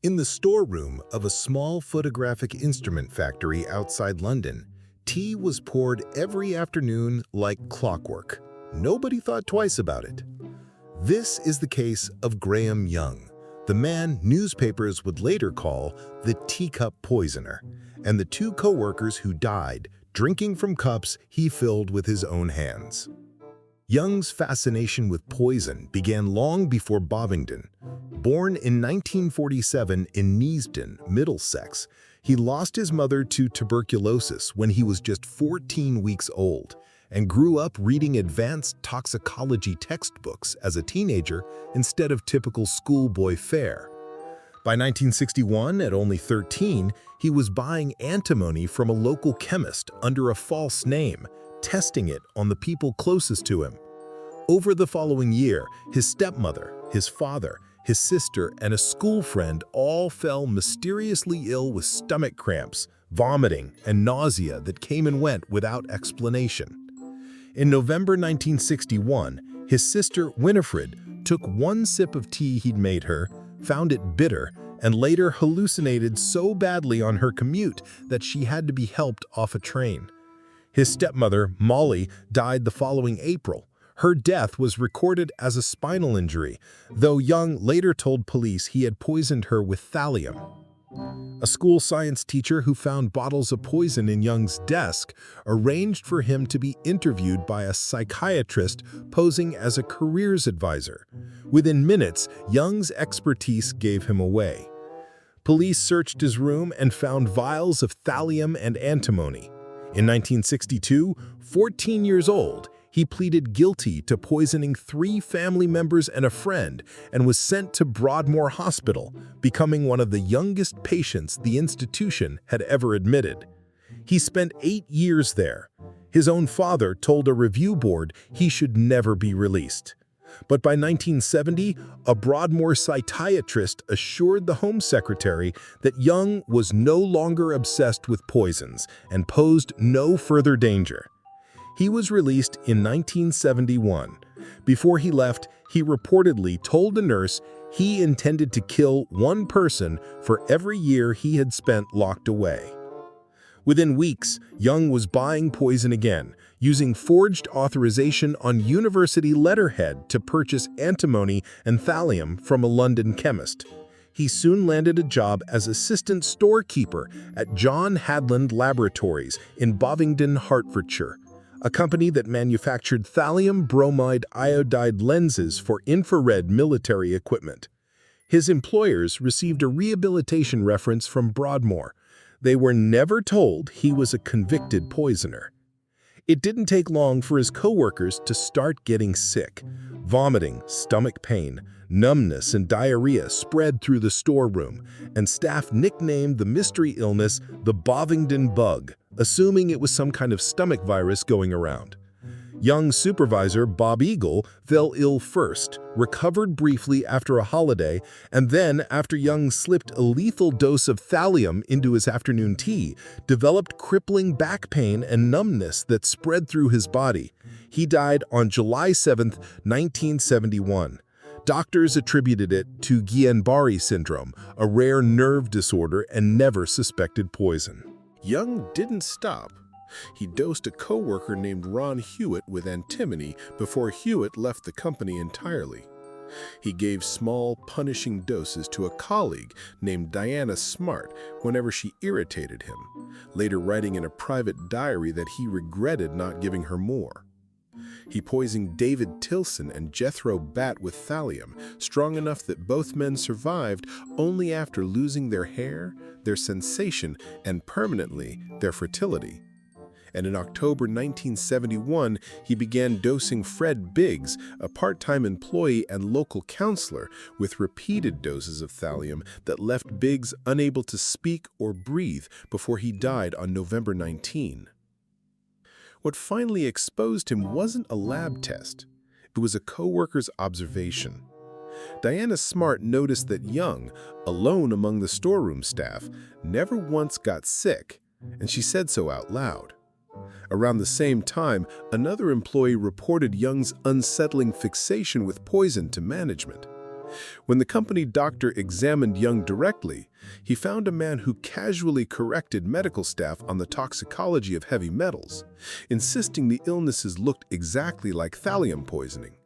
In the storeroom of a small photographic instrument factory outside London, tea was poured every afternoon like clockwork. Nobody thought twice about it. This is the case of Graham Young, the man newspapers would later call the teacup poisoner, and the two co-workers who died drinking from cups he filled with his own hands. Young's fascination with poison began long before Bovingdon. Born in 1947 in Neasden, Middlesex, he lost his mother to tuberculosis when he was just 14 weeks old and grew up reading advanced toxicology textbooks as a teenager instead of typical schoolboy fare. By 1961, at only 13, he was buying antimony from a local chemist under a false name, testing it on the people closest to him. Over the following year, his stepmother, his father, his sister, and a school friend all fell mysteriously ill with stomach cramps, vomiting, and nausea that came and went without explanation. In November 1961, his sister Winifred took one sip of tea he'd made her, found it bitter, and later hallucinated so badly on her commute that she had to be helped off a train. His stepmother, Molly, died the following April. Her death was recorded as a spinal injury, though Young later told police he had poisoned her with thallium. A school science teacher who found bottles of poison in Young's desk arranged for him to be interviewed by a psychiatrist posing as a careers advisor. Within minutes, Young's expertise gave him away. Police searched his room and found vials of thallium and antimony. In 1962, 14 years old, he pleaded guilty to poisoning 3 family members and a friend and was sent to Broadmoor Hospital, becoming one of the youngest patients the institution had ever admitted. He spent 8 years there. His own father told a review board he should never be released. But by 1970, a Broadmoor psychiatrist assured the Home Secretary that Young was no longer obsessed with poisons and posed no further danger. He was released in 1971. Before he left, he reportedly told a nurse he intended to kill one person for every year he had spent locked away. Within weeks, Young was buying poison again, using forged authorization on university letterhead to purchase antimony and thallium from a London chemist. He soon landed a job as assistant storekeeper at John Hadland Laboratories in Bovingdon, Hertfordshire, a company that manufactured thallium bromide iodide lenses for infrared military equipment. His employers received a rehabilitation reference from Broadmoor. They were never told he was a convicted poisoner. It didn't take long for his co-workers to start getting sick. Vomiting, stomach pain, numbness, and diarrhea spread through the storeroom, and staff nicknamed the mystery illness the Bovingdon Bug, assuming it was some kind of stomach virus going around. Young's supervisor, Bob Eagle, fell ill first, recovered briefly after a holiday, and then, after Young slipped a lethal dose of thallium into his afternoon tea, developed crippling back pain and numbness that spread through his body. He died on July 7, 1971. Doctors attributed it to Guillain-Barré syndrome, a rare nerve disorder, and never suspected poison. Young didn't stop. He dosed a co-worker named Ron Hewitt with antimony before Hewitt left the company entirely. He gave small, punishing doses to a colleague named Diana Smart whenever she irritated him, later writing in a private diary that he regretted not giving her more. He poisoned David Tilson and Jethro Batt with thallium, strong enough that both men survived only after losing their hair, their sensation, and permanently their fertility. And in October 1971, he began dosing Fred Biggs, a part-time employee and local counselor, with repeated doses of thallium that left Biggs unable to speak or breathe before he died on November 19. What finally exposed him wasn't a lab test. It was a co-worker's observation. Diana Smart noticed that Young, alone among the storeroom staff, never once got sick, and she said so out loud. Around the same time, another employee reported Young's unsettling fixation with poison to management. When the company doctor examined Young directly, he found a man who casually corrected medical staff on the toxicology of heavy metals, insisting the illnesses looked exactly like thallium poisoning.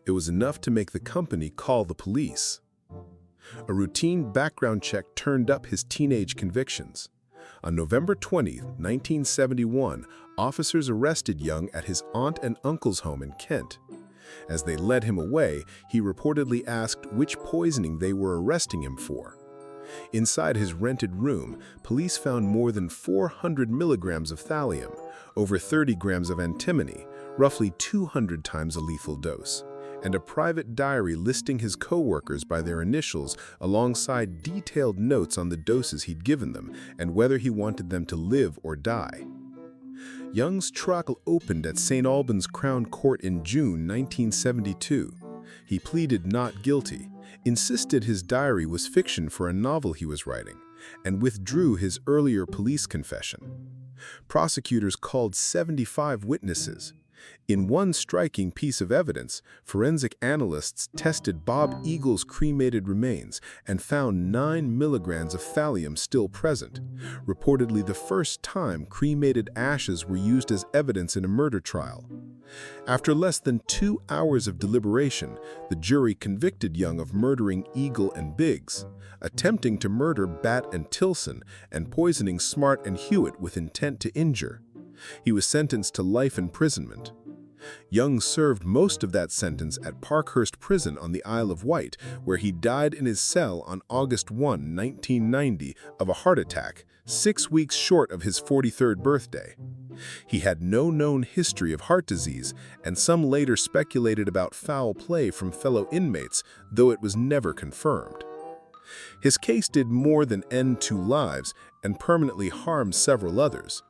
It was enough to make the company call the police. A routine background check turned up his teenage convictions. On November 20, 1971, officers arrested Young at his aunt and uncle's home in Kent. As they led him away, he reportedly asked which poisoning they were arresting him for. Inside his rented room, police found more than 400 milligrams of thallium, over 30 grams of antimony, roughly 200 times a lethal dose, and a private diary listing his coworkers by their initials alongside detailed notes on the doses he'd given them and whether he wanted them to live or die. Young's trial opened at St. Albans Crown Court in June 1972. He pleaded not guilty, insisted his diary was fiction for a novel he was writing, and withdrew his earlier police confession. Prosecutors called 75 witnesses. In one striking piece of evidence, forensic analysts tested Bob Eagle's cremated remains and found 9 milligrams of thallium still present, reportedly the first time cremated ashes were used as evidence in a murder trial. After less than 2 hours of deliberation, the jury convicted Young of murdering Eagle and Biggs, attempting to murder Batt and Tilson, and poisoning Smart and Hewitt with intent to injure. He was sentenced to life imprisonment. Young served most of that sentence at Parkhurst Prison on the Isle of Wight, where he died in his cell on August 1, 1990, of a heart attack, 6 weeks short of his 43rd birthday. He had no known history of heart disease, and some later speculated about foul play from fellow inmates, though it was never confirmed. His case did more than end 2 lives and permanently harm several others.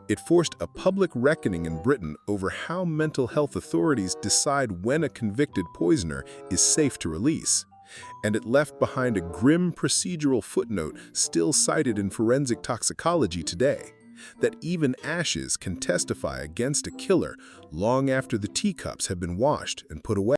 It forced a public reckoning in Britain over how mental health authorities decide when a convicted poisoner is safe to release. And it left behind a grim procedural footnote still cited in forensic toxicology today, that even ashes can testify against a killer long after the teacups have been washed and put away.